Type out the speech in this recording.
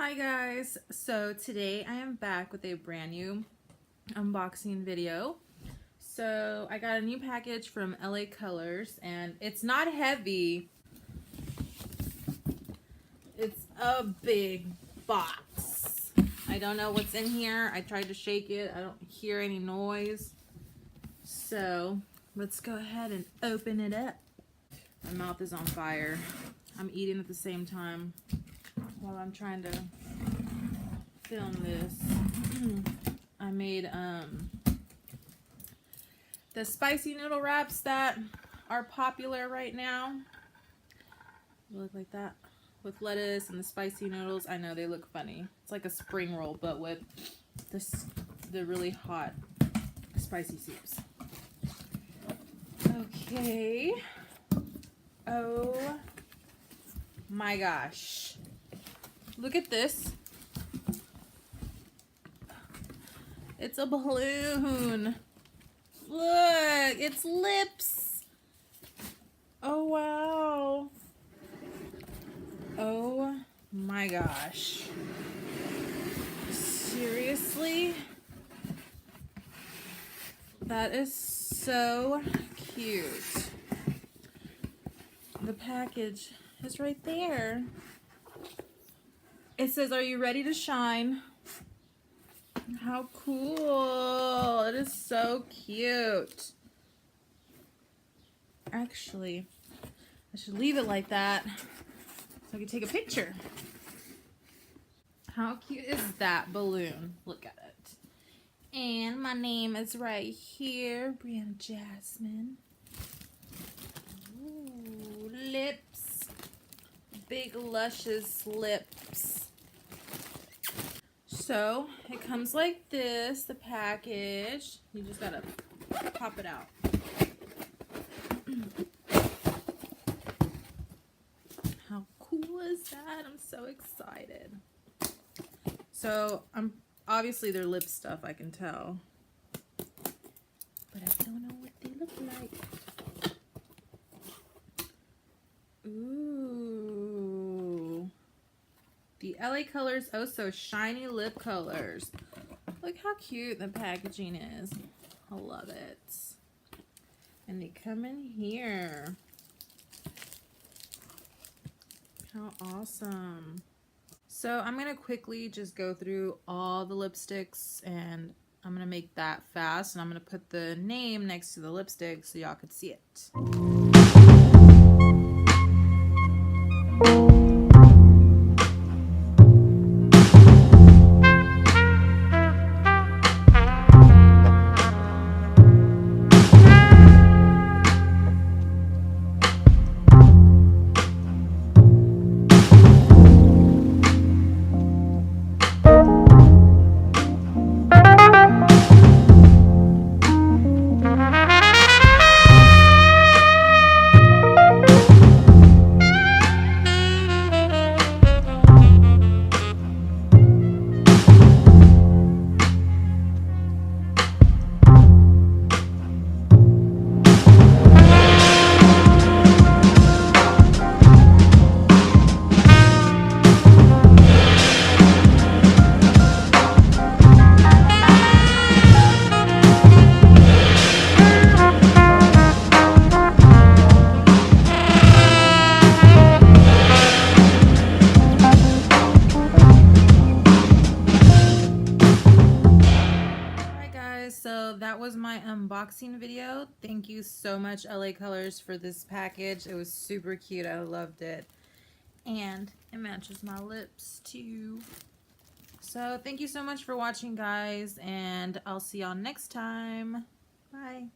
Hi guys, so today I am back with a brand new unboxing video. So I got a new package from LA Colors and it's not heavy. It's a big box. I don't know what's in here. I tried to shake it. I don't hear any noise. So let's go ahead and open it up. My mouth is on fire. I'm eating at the same time while I'm trying to film this. I made the spicy noodle wraps that are popular right now. They look like that with lettuce and the spicy noodles. I know they look funny. It's like a spring roll but with the really hot spicy soups. Okay. Oh my gosh. Look at this. It's a balloon. Look, it's lips. Oh, wow. Oh my gosh. Seriously? That is so cute. The package is right there. It says, "Are you ready to shine?" How cool. It is so cute. Actually, I should leave it like that so I can take a picture. How cute is that balloon? Look at it. And my name is right here, Brianna Jasmine. Ooh, lips. Big luscious lips. So it comes like this, the package. You just gotta pop it out. How cool is that? I'm so excited. So obviously they're lip stuff, I can tell. But I don't know what they look like. Ooh. The LA Colors Oh So Shiny Lip Colors. Look how cute the packaging is. I love it. And they come in here. How awesome. So I'm going to quickly just go through all the lipsticks and I'm going to make that fast. And I'm going to put the name next to the lipstick so y'all could see it. So that was my unboxing video. Thank you so much, LA Colors, for this package. It was super cute. I loved it. And it matches my lips too. So thank you so much for watching, guys, and I'll see y'all next time. Bye.